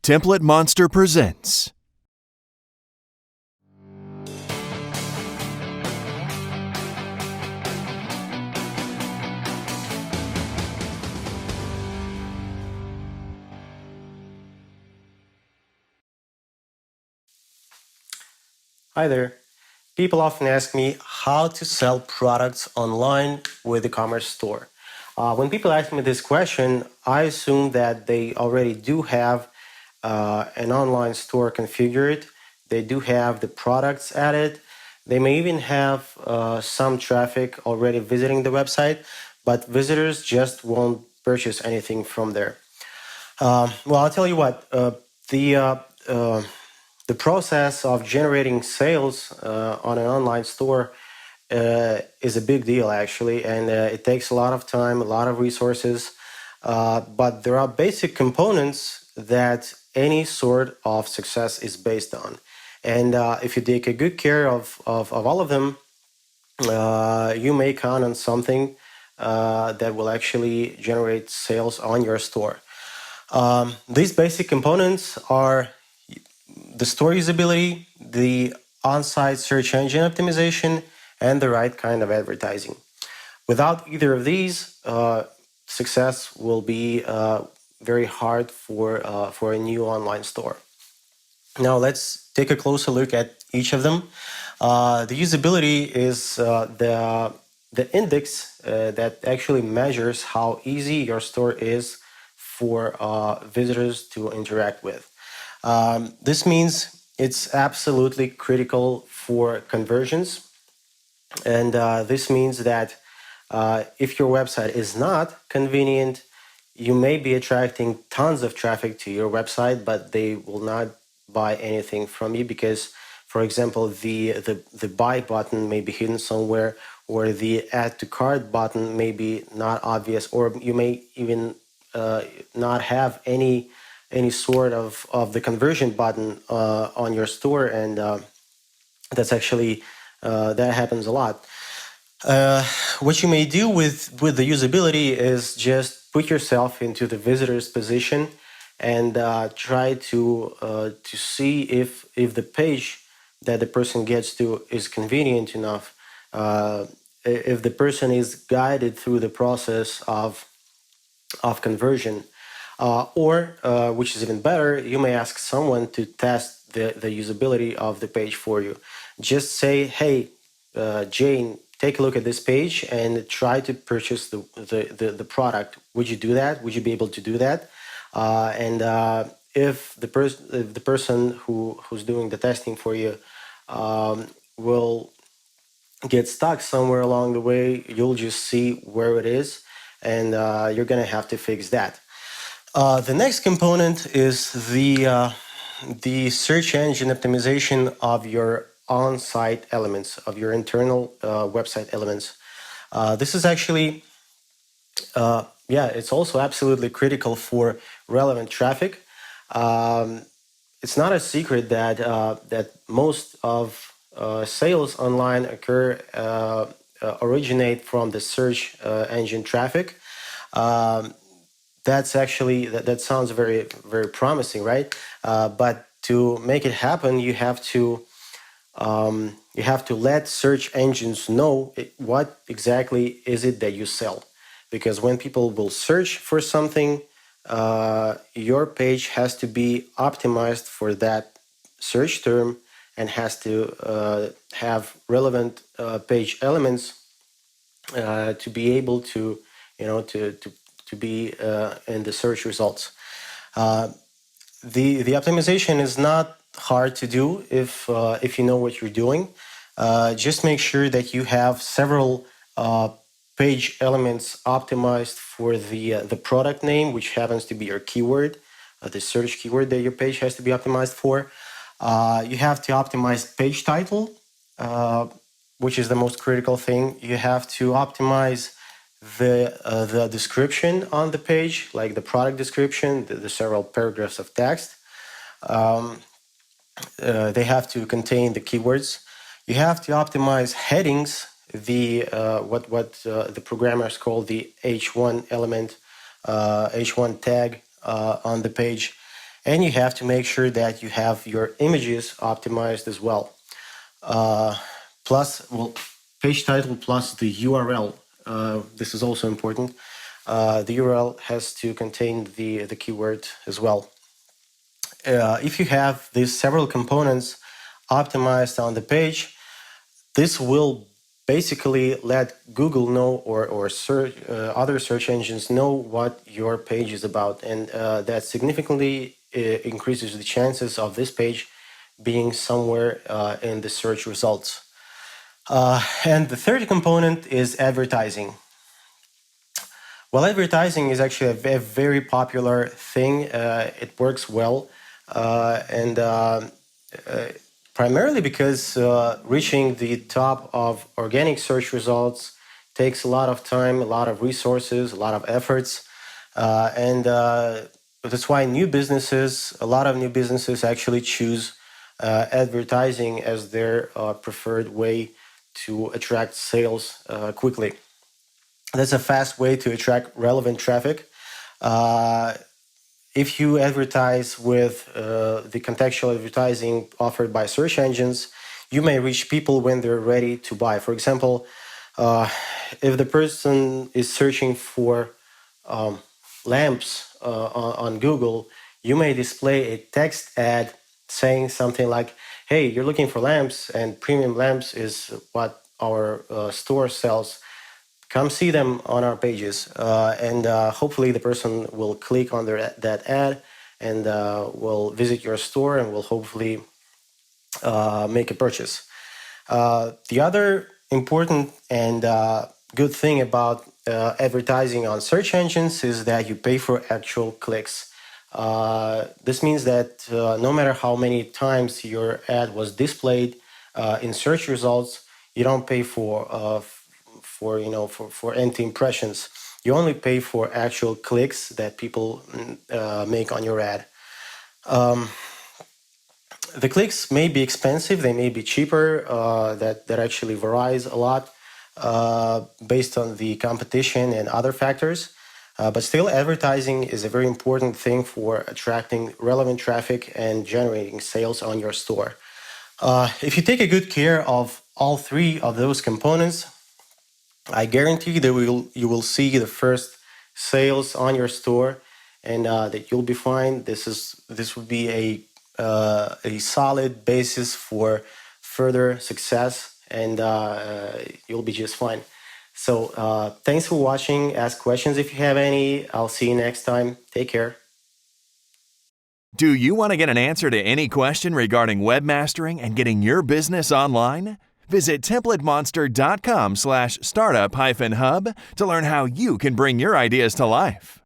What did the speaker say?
TemplateMonster presents. Hi there. People often ask me how to sell products online with the e-commerce store. When people ask me this question, I assume that they already do have an online store configured. They do have the products added. They may even have some traffic already visiting the website, but visitors just won't purchase anything from there. Well, I'll tell you what, the process of generating sales on an online store is a big deal, actually, and it takes a lot of time, a lot of resources. But there are basic components that any sort of success is based on. And if you take a good care of all of them, you may count on something that will actually generate sales on your store. These basic components are the store usability, the on-site search engine optimization, and the right kind of advertising. Without either of these, success will be very hard for a new online store. Now let's take a closer look at each of them. The usability is the index that actually measures how easy your store is for visitors to interact with. This means it's absolutely critical for conversions, and this means that if your website is not convenient, you may be attracting tons of traffic to your website, but they will not buy anything from you because, for example, the buy button may be hidden somewhere, or the add to cart button may be not obvious, or you may even not have any sort of the conversion button on your store, and that's actually that happens a lot. What you may do with the usability is just put yourself into the visitor's position and try to see if the page that the person gets to is convenient enough. If the person is guided through the process of conversion, or which is even better, you may ask someone to test the usability of the page for you. Just say, hey, Jane, take a look at this page and try to purchase the product. Would you do that? Would you be able to do that? If the person who's doing the testing for you will get stuck somewhere along the way, you'll just see where it is, and you're gonna have to fix that. The next component is the search engine optimization of your on-site elements, of your internal website elements. This is actually, it's also absolutely critical for relevant traffic. It's not a secret that that most of sales online originate from the search engine traffic. That's actually that sounds very, very promising, right? But to make it happen, you have to let search engines know what exactly is it that you sell, because when people will search for something, your page has to be optimized for that search term and has to have relevant page elements to be able to, to be in the search results. The optimization is not hard to do if you know what you're doing. Just make sure that you have several page elements optimized for the product name, which happens to be your keyword, the search keyword that your page has to be optimized for. You have to optimize page title, which is the most critical thing. You have to optimize the description on the page, like the product description, the several paragraphs of text. They have to contain the keywords. You have to optimize headings, what the programmers call the H1 element, H1 tag on the page. and you have to make sure that you have your images optimized as well. Plus, well, page title plus the URL. This is also important. The URL has to contain the keyword as well. If you have these several components optimized on the page, this will basically let Google know or other search engines know what your page is about, and that significantly increases the chances of this page being somewhere in the search results. And the third component is advertising. Well, advertising is actually a very popular thing. It works well, and primarily because reaching the top of organic search results takes a lot of time, a lot of resources, a lot of efforts, and that's why a lot of new businesses actually choose advertising as their preferred way to attract sales quickly. That's a fast way to attract relevant traffic. If you advertise with the contextual advertising offered by search engines, you may reach people when they're ready to buy. For example, if the person is searching for lamps on Google, you may display a text ad saying something like, hey, you're looking for lamps, and premium lamps is what our store sells. Come see them on our pages, and hopefully the person will click on that ad and will visit your store and will hopefully make a purchase. The other important and good thing about advertising on search engines is that you pay for actual clicks. This means that no matter how many times your ad was displayed in search results, you don't pay for empty impressions. You only pay for actual clicks that people make on your ad. The clicks may be expensive, they may be cheaper, that actually varies a lot based on the competition and other factors. But still, advertising is a very important thing for attracting relevant traffic and generating sales on your store. If you take a good care of all three of those components, I guarantee that you will see the first sales on your store, and that you'll be fine. This would be a solid basis for further success, and you'll be just fine. So thanks for watching. Ask questions if you have any. I'll see you next time. Take care. Do you want to get an answer to any question regarding webmastering and getting your business online? Visit TemplateMonster.com/startup-hub to learn how you can bring your ideas to life.